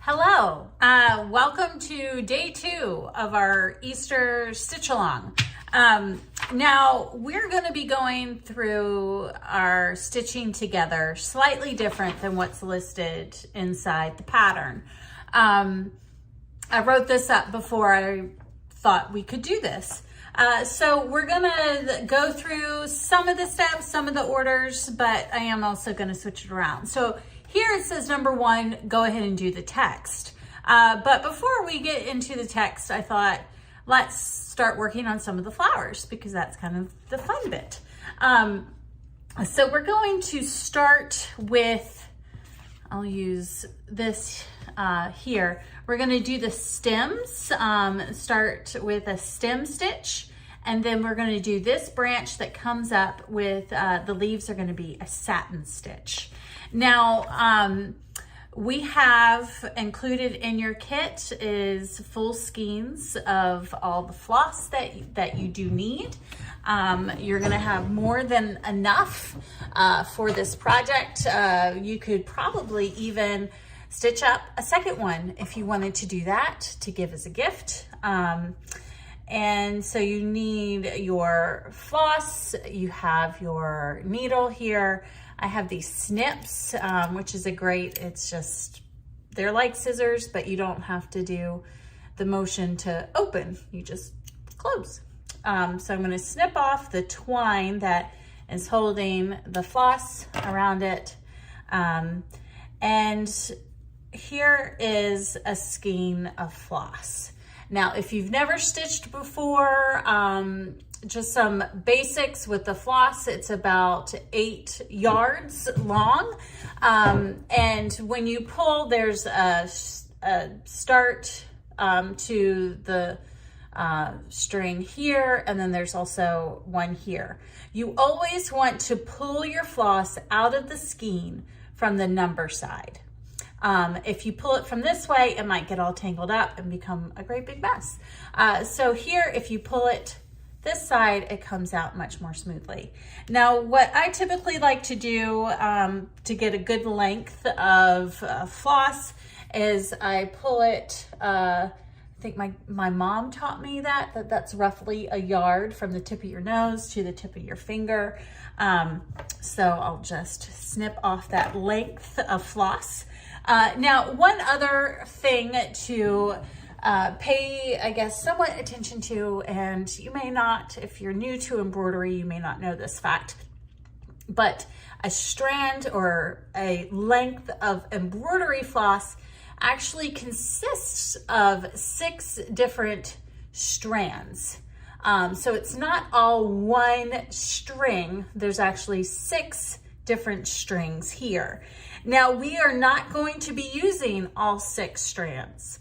Hello, welcome to day 2 of our Easter stitch along. Now we're going to be going through our stitching together slightly different than what's listed inside the pattern. I wrote this up before I thought we could do this. So we're gonna go through some of the steps, some of the orders, but I am also gonna switch it around. So here it says number 1, go ahead and do the text. But before we get into the text, I thought, let's start working on some of the flowers because that's kind of the fun bit. So we're going to start with, I'll use this here. We're going to do the stems, start with a stem stitch, and then we're going to do this branch that comes up with the leaves are going to be a satin stitch. Now, we have included in your kit is full skeins of all the floss that you do need. You're gonna have more than enough for this project. You could probably even stitch up a second one if you wanted to do that to give as a gift. And so you need your floss, you have your needle here. I have these snips, which is it's just, they're like scissors, but you don't have to do the motion to open, you just close. So I'm gonna snip off the twine that is holding the floss around it. And here is a skein of floss. Now, if you've never stitched before, just some basics with the floss, it's about 8 yards long. And when you pull, there's a start to the string here, and then there's also one here. You always want to pull your floss out of the skein from the number side. If you pull it from this way, it might get all tangled up and become a great big mess. So here, if you pull it this side, it comes out much more smoothly. Now, what I typically like to do to get a good length of floss is I pull it, I think my mom taught me that's roughly a yard from the tip of your nose to the tip of your finger. So I'll just snip off that length of floss. Now, one other thing to pay, I guess, somewhat attention to, and you may not, if you're new to embroidery, you may not know this fact, but a strand or a length of embroidery floss actually consists of 6 different strands. So it's not all one string, there's actually 6 different strings here. Now, we are not going to be using all 6 strands.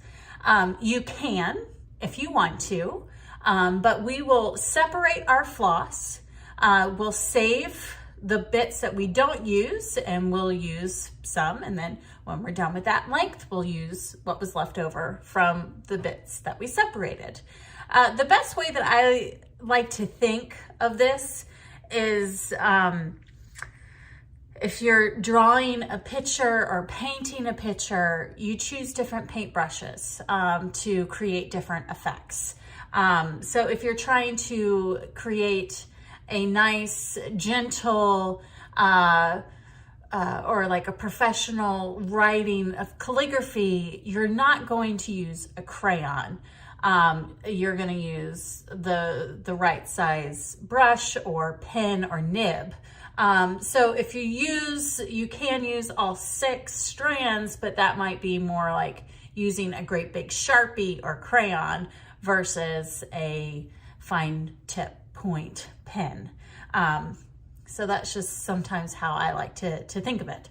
You can if you want to, but we will separate our floss. We'll save the bits that we don't use, and we'll use some, and then when we're done with that length, we'll use what was left over from the bits that we separated. The best way that I like to think of this is if you're drawing a picture or painting a picture, you choose different paintbrushes to create different effects. So if you're trying to create a nice, gentle, or like a professional writing of calligraphy, you're not going to use a crayon. You're gonna use the right size brush or pen or nib. So if you can use all 6 strands, but that might be more like using a great big Sharpie or crayon versus a fine tip point pen. So that's just sometimes how I like to think of it.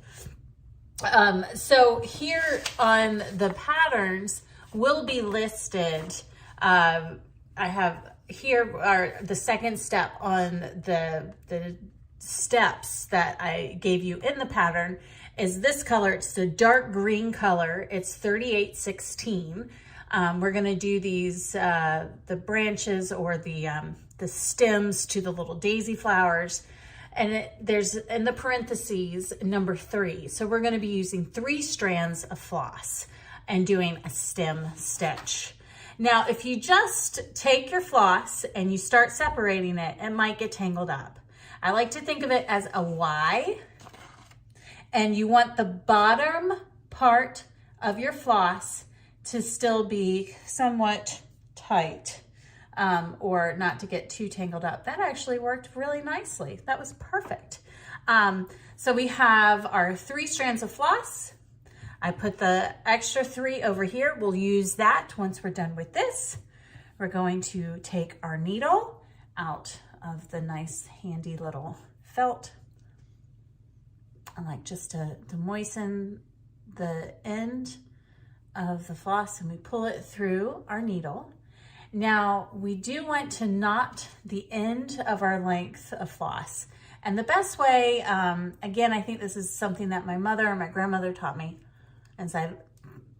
So here on the patterns will be listed, I have here are the second step on the steps that I gave you in the pattern is this color. It's the dark green color. It's 3816. We're going to do these, the branches or the stems to the little daisy flowers. And there's in the parentheses number 3. So we're going to be using 3 strands of floss. and doing a stem stitch. Now, if you just take your floss and you start separating it, it might get tangled up. I like to think of it as a Y, and you want the bottom part of your floss to still be somewhat tight, or not to get too tangled up. That actually worked really nicely. That was perfect. So we have our 3 strands of floss. I put the extra 3 over here. We'll use that once we're done with this. We're going to take our needle out of the nice handy little felt. I like just to moisten the end of the floss, and we pull it through our needle. Now we do want to knot the end of our length of floss. And the best way, again, I think this is something that my mother or my grandmother taught me, and so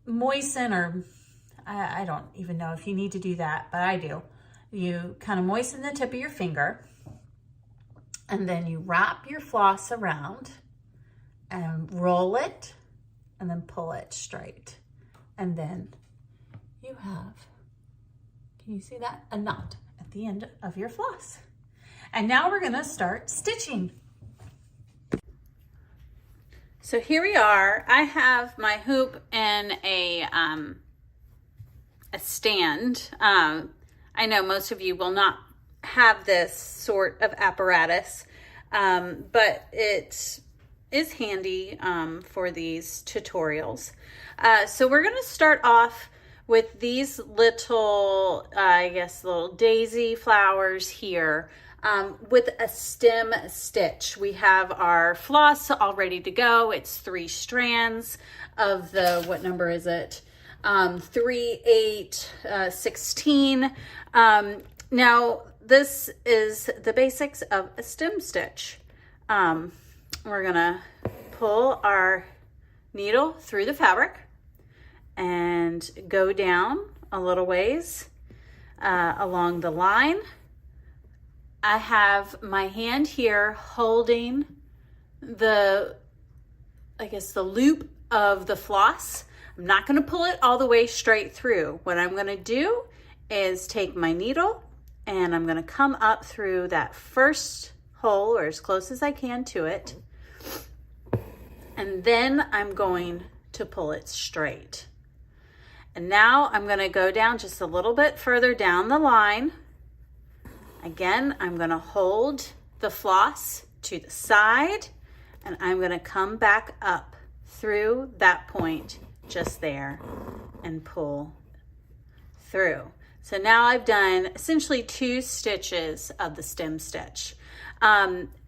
moisten, or I don't even know if you need to do that, but I do. You kind of moisten the tip of your finger, and then you wrap your floss around and roll it, and then pull it straight. And then you have, can you see that? A knot at the end of your floss. And now we're gonna start stitching. So here we are. I have my hoop in a stand. I know most of you will not have this sort of apparatus, but it is handy for these tutorials. So we're gonna start off with these little, I guess, little daisy flowers here. With a stem stitch. We have our floss all ready to go. It's 3 strands of the, what number is it? 3, 8, 16. Now this is the basics of a stem stitch. We're gonna pull our needle through the fabric and go down a little ways along the line. I have my hand here holding the, I guess, the loop of the floss. I'm not going to pull it all the way straight through. What I'm going to do is take my needle and I'm going to come up through that first hole, or as close as I can to it. And then I'm going to pull it straight. And now I'm going to go down just a little bit further down the line. Again, I'm going to hold the floss to the side, and I'm going to come back up through that point just there and pull through. So now I've done essentially 2 stitches of the stem stitch.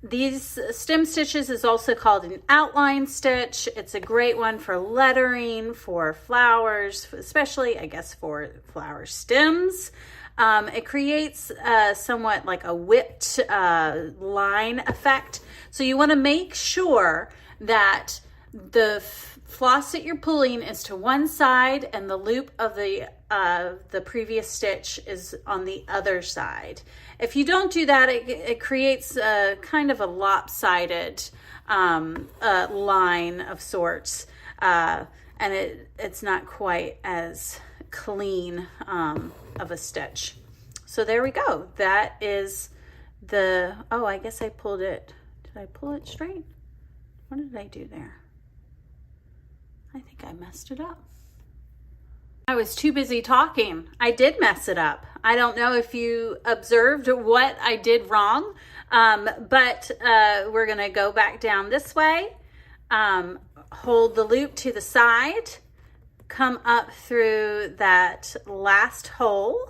These stem stitches is also called an outline stitch. It's a great one for lettering, for flowers, especially, I guess, for flower stems. It creates somewhat like a whipped line effect. So you want to make sure that the floss that you're pulling is to one side and the loop of the previous stitch is on the other side. If you don't do that, it creates a kind of a lopsided line of sorts, and it's not quite as clean of a stitch. So there we go. That is the, oh, I guess I pulled it. Did I pull it straight? What did I do there? I think I messed it up. I was too busy talking. I did mess it up. I don't know if you observed what I did wrong, but we're gonna go back down this way, hold the loop to the side, come up through that last hole,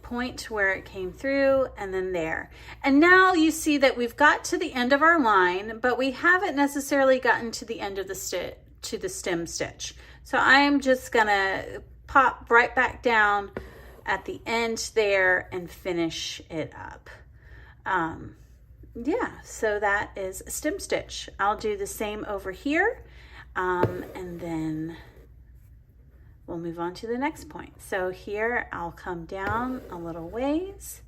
point where it came through, and then there. And now you see that we've got to the end of our line, but we haven't necessarily gotten to the end of the stem stitch. So I'm just gonna pop right back down at the end there and finish it up. Yeah, so that is a stem stitch. I'll do the same over here, and then we'll move on to the next point. So here I'll come down a little ways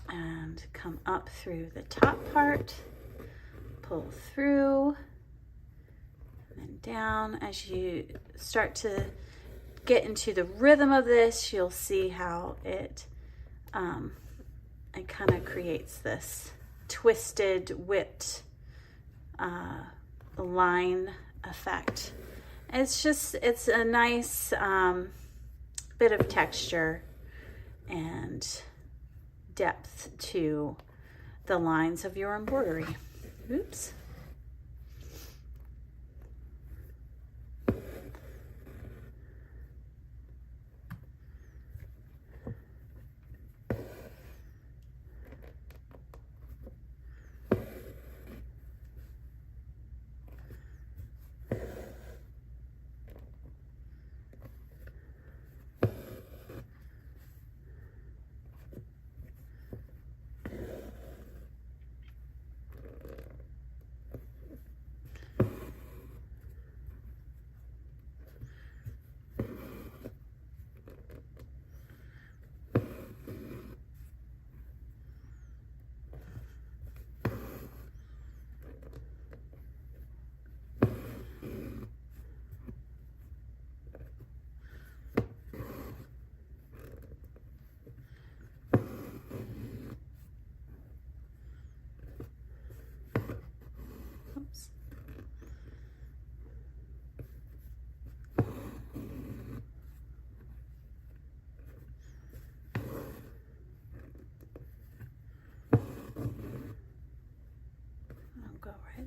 and come up through the top part, pull through, and down. As you start to get into the rhythm of this, you'll see how it kind of creates this twisted, whipped line effect. It's a nice bit of texture and depth to the lines of your embroidery. Oops.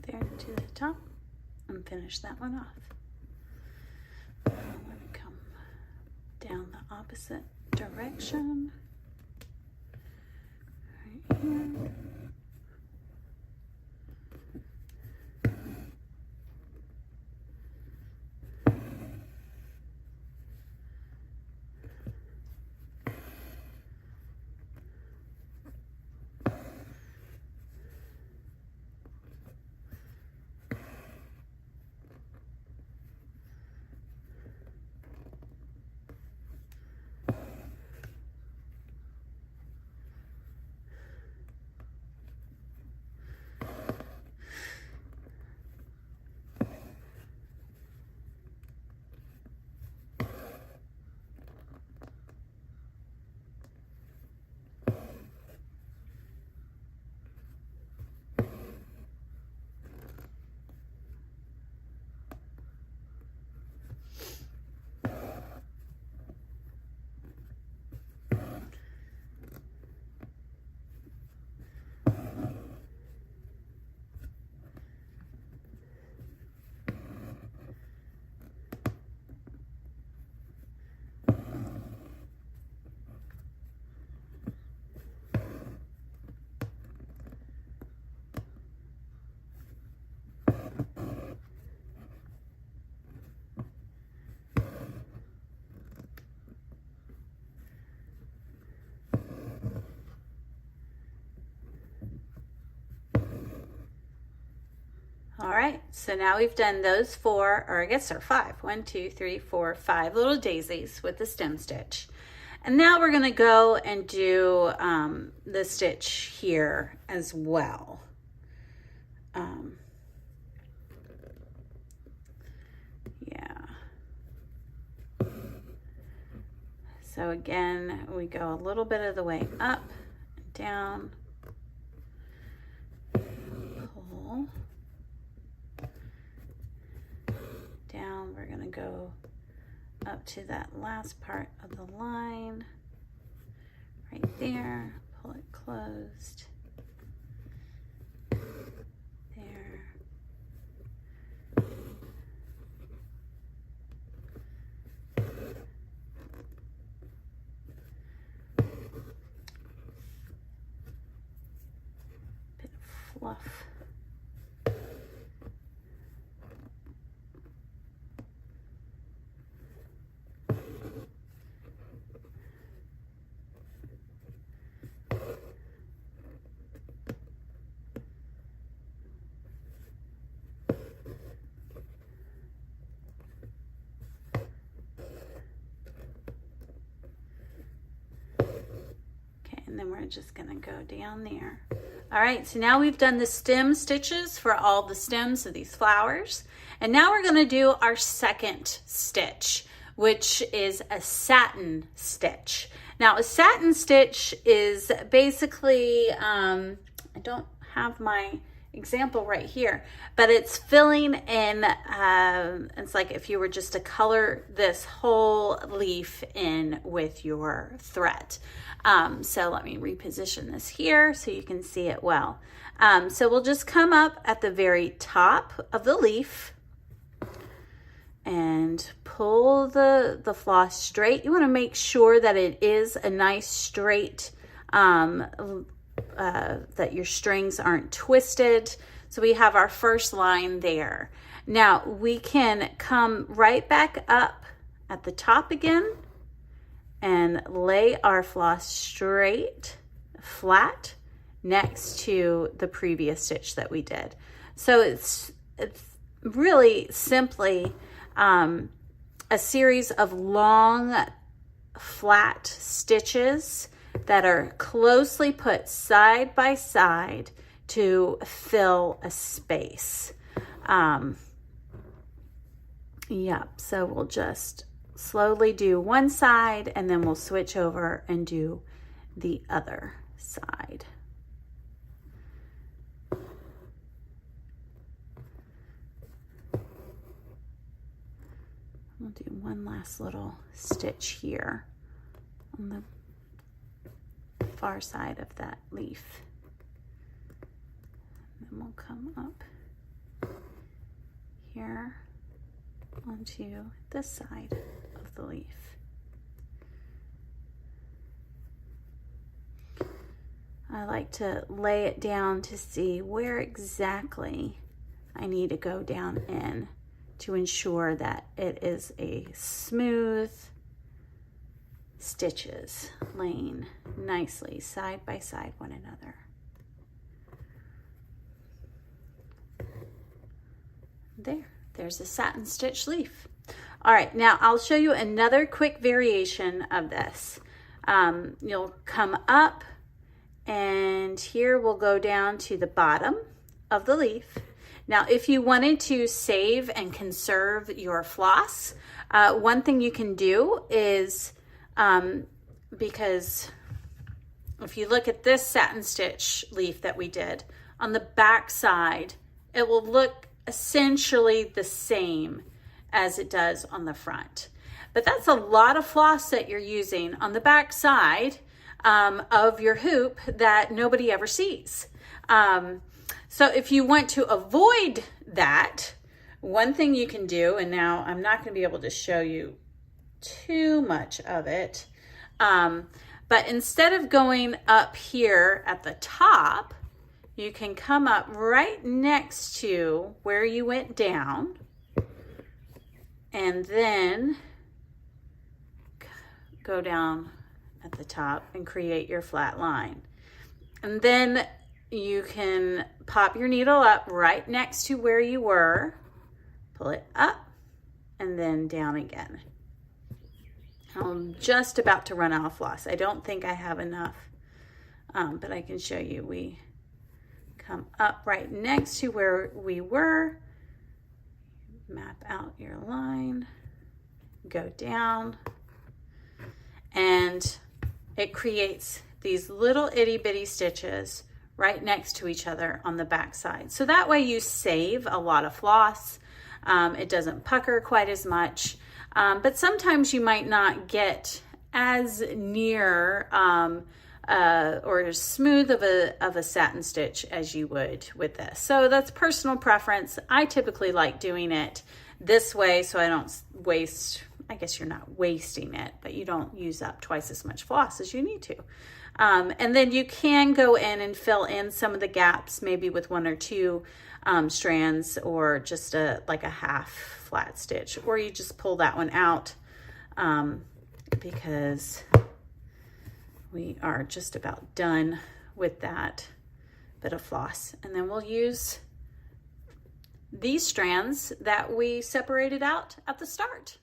There to the top and finish that one off. I'm going to come down the opposite direction right here. All right, so now we've done those 4, or I guess they're 5. 1, 2, 3, 4, 5 little daisies with the stem stitch. And now we're gonna go and do the stitch here as well. Yeah. So again, we go a little bit of the way up, down, pull, down. We're going to go up to that last part of the line right there, pull it closed, there, bit of fluff. And then we're just going to go down there. All right, so now we've done the stem stitches for all the stems of these flowers. And now we're gonna do our second stitch, which is a satin stitch. Now a satin stitch is basically, I don't have my example right here, but it's filling in, it's like if you were just to color this whole leaf in with your thread. So let me reposition this here so you can see it well. So we'll just come up at the very top of the leaf and pull the floss straight. You want to make sure that it is a nice straight, that your strings aren't twisted. So we have our first line there. Now we can come right back up at the top again and lay our floss straight, flat, next to the previous stitch that we did. So it's really simply a series of long, flat stitches that are closely put side by side to fill a space. Yep, so we'll just slowly do one side and then we'll switch over and do the other side. We'll do one last little stitch here on the far side of that leaf. And then we'll come up here onto this side of the leaf. I like to lay it down to see where exactly I need to go down in to ensure that it is a smooth stitches laying nicely side by side one another. There's a satin stitch leaf. All right, now I'll show you another quick variation of this. You'll come up and here we'll go down to the bottom of the leaf. Now, if you wanted to save and conserve your floss, one thing you can do is, because if you look at this satin stitch leaf that we did, on the back side, it will look essentially the same as it does on the front. But that's a lot of floss that you're using on the back side of your hoop that nobody ever sees. So if you want to avoid that, one thing you can do, and now I'm not going to be able to show you too much of it, but instead of going up here at the top, you can come up right next to where you went down and then go down at the top and create your flat line. And then you can pop your needle up right next to where you were, pull it up, and then down again. I'm just about to run out of floss. I don't think I have enough, but I can show you. We come up right next to where we were, map out your line, go down, and it creates these little itty bitty stitches right next to each other on the back side. So that way you save a lot of floss. It doesn't pucker quite as much, but sometimes you might not get as near or as smooth of a satin stitch as you would with this. So that's personal preference. I typically like doing it this way so I don't waste, I guess you're not wasting it, but you don't use up twice as much floss as you need to. And then you can go in and fill in some of the gaps, maybe with one or two strands or just like a half flat stitch, or you just pull that one out because we are just about done with that bit of floss. And then we'll use these strands that we separated out at the start.